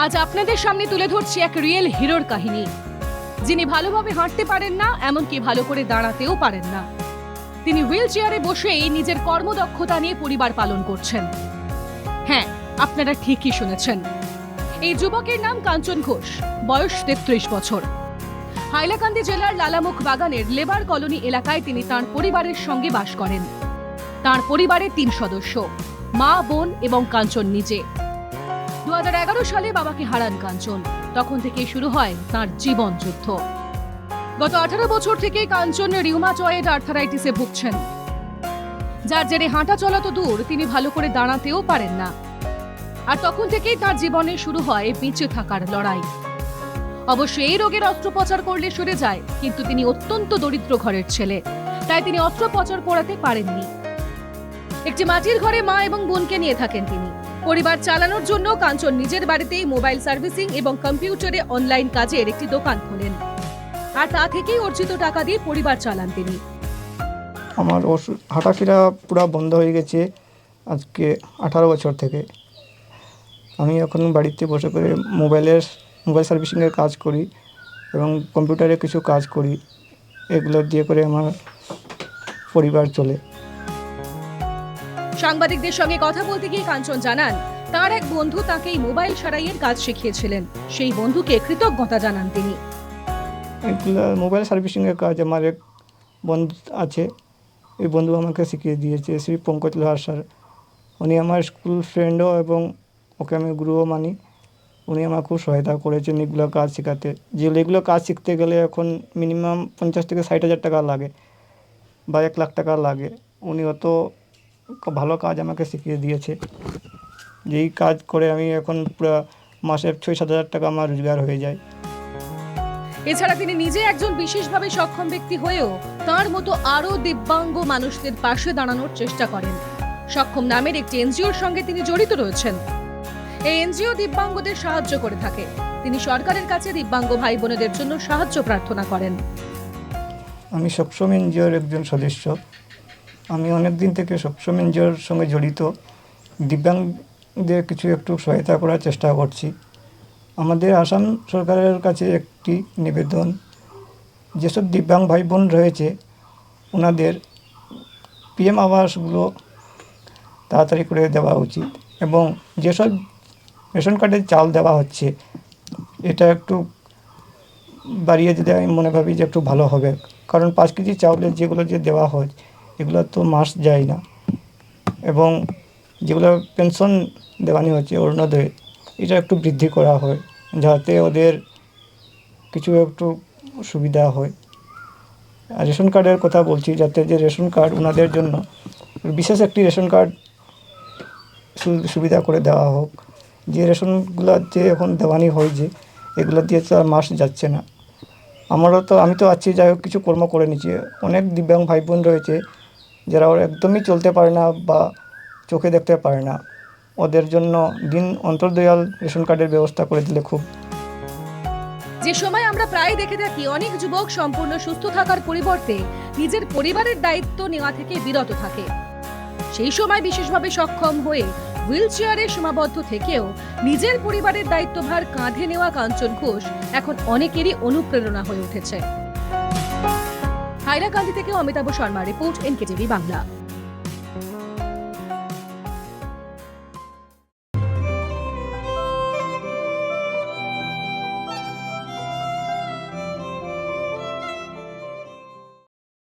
আজ আপনাদের সামনে তুলে ধরছি এক রিয়েল হিরোর কাহিনী, যিনি ভালোভাবে হাঁটতে পারেন না, এমনকি ভালো করে দাঁড়াতেও পারেন না। তিনি হুইল চেয়ারে বসেই নিজের কর্মদক্ষতা নিয়ে পরিবার পালন করছেন। হ্যাঁ, আপনারা ঠিকই শুনেছেন, এই যুবকের নাম কাঞ্চন ঘোষ, বয়স 33 বছর। হাইলাকান্দি জেলার লালামুখ বাগানের লেবার কলোনি এলাকায় তিনি তাঁর পরিবারের সঙ্গে বাস করেন। তাঁর পরিবারের 3 সদস্য, মা, বোন এবং কাঞ্চন নিজে। 2011 সালে বাবাকে হারান কাঞ্চন। তখন থেকেই শুরু হয় তাঁর জীবন যুদ্ধ। গত 18 বছর থেকে কাঞ্চন রিউমাটয়েড আর্থারাইটিসে ভুগছেন, যার জেরে হাঁটা চলা তো দূর, তিনি ভালো করে দাঁড়াতেও পারেন না। আর তখন থেকেই তার জীবনে শুরু হয় বেঁচে থাকার লড়াই। অবশ্য এই রোগের অস্ত্রোপচার করলে সরে যায়, কিন্তু তিনি অত্যন্ত দরিদ্র ঘরের ছেলে, তাই তিনি অস্ত্রোপচার করাতে পারেননি। একটি মাটির ঘরে মা এবং বোনকে নিয়ে থাকেন তিনি। পরিবার চালানোর জন্য কাঞ্চন নিজের বাড়িতেই মোবাইল সার্ভিসিং এবং কম্পিউটারে অনলাইন কাজের একটি দোকান খোলেন, আর তা থেকেই অর্জিত টাকা দিয়ে পরিবার চালান তিনি। আমার হাঁটাফেরা পুরো বন্ধ হয়ে গেছে আজকে 18 বছর থেকে। আমি এখন বাড়িতে বসে করে মোবাইল সার্ভিসিংয়ের কাজ করি এবং কম্পিউটারে কিছু কাজ করি। এগুলো দিয়ে করে আমার পরিবার চলে। সাংবাদিকদের সঙ্গে কথা বলতে গিয়ে কাঞ্চন জানান, তার এক বন্ধু তাকে এই মোবাইল সারাইয়ের কাজ শিখিয়েছিলেন। সেই বন্ধুকে কৃতজ্ঞতা জানান তিনি। এগুলো মোবাইল সার্ভিসিংয়ের কাজ আমার এক বন্ধু আছে, এই বন্ধু আমাকে শিখিয়ে দিয়েছে, শ্রী পঙ্কজ লোহার স্যার। উনি আমার স্কুল ফ্রেন্ডও এবং ওকে আমি গুরুও মানি। উনি আমার খুব সহায়তা করেছেন এগুলো কাজ শেখাতে। যেগুলো কাজ শিখতে গেলে এখন মিনিমাম 50 থেকে 60,000 টাকা লাগে বা 1 লাখ টাকা লাগে। উনি অত ভালো কাজ আমাকে শিখিয়ে দিয়েছে, যেই কাজ করে আমি এখন পুরো মাসে 6-7 হাজার টাকা আমার রোজগার হয়ে যায়। এছাড়া তিনি নিজে একজন বিশেষভাবে সক্ষম ব্যক্তি হয়েও তার মতো আরো দিব্যাঙ্গ মানুষদের পাশে দাঁড়ানোর চেষ্টা করেন। সক্ষম নামের একটি এনজিওর সঙ্গে তিনি জড়িত রয়েছেন। এই এনজিও দিব্যাঙ্গদের সাহায্য করে থাকে। তিনি সরকারের কাছে দিব্যাঙ্গ ভাই বোনেদের জন্য সাহায্য প্রার্থনা করেন। আমি সক্ষম এনজিওর একজন সদস্য। আমি অনেক দিন থেকে সক্ষম এনজিওর সঙ্গে জড়িত। দিব্যাঙ্গদের কিছু একটু সহায়তা করার চেষ্টা করছি। আমাদের আসাম সরকারের কাছে একটি নিবেদন, যেসব দিব্যাঙ্গ ভাই বোন রয়েছে ওনাদের পিএম আবাসগুলো তাড়াতাড়ি করে দেওয়া উচিত, এবং যেসব রেশন কার্ডের চাল দেওয়া হচ্ছে এটা একটু বাড়িয়ে দিলে আমি মনে ভাবি যে একটু ভালো হবে। কারণ 5 কেজি চাউলের যেগুলো যে দেওয়া হয় এগুলো তো মাস যায় না, এবং যেগুলো পেনশন দেওয়ানি হচ্ছে অরুণোদয়, এটা একটু বৃদ্ধি করা হয় যাতে ওদের কিছু একটু সুবিধা হয়। আর রেশন কার্ডের কথা বলছি, যাতে যে রেশন কার্ড ওনাদের জন্য বিশেষ একটি রেশন কার্ড সুবিধা করে দেওয়া হোক। যে রেশনগুলো যে এখন দেওয়ানি হয় যে এগুলো দিয়ে তো আর মাস যাচ্ছে না। আমি তো আছি, যাই হোক কিছু কর্ম করে নিচ্ছি। অনেক দিব্যাঙ্গ ভাই বোন রয়েছে যারা ওরা একদমই চলতে পারে না বা চোখে দেখতে পারে না, ওদের জন্য দিন অন্তর্দয়াল রেশন কার্ডের ব্যবস্থা করে দিলে খুব। যে সময় আমরা প্রায় দেখে থাকি অনেক যুবক সম্পূর্ণ সুস্থ থাকার পরিবর্তে নিজের পরিবারের দায়িত্ব নেওয়া থেকে বিরত থাকে, সেই সময় বিশেষভাবে সক্ষম হয়ে হুইল চেয়ারে সীমাবদ্ধ থেকেও নিজের পরিবারের দায়িত্বভার কাঁধে নেওয়া কাঞ্চন ঘোষ এখন অনেকেরই অনুপ্রেরণা হয়ে উঠেছে। হাইলাকান্দি থেকে অমিতাভ শর্মা রিপোর্ট, এনকেটিভি বাংলা।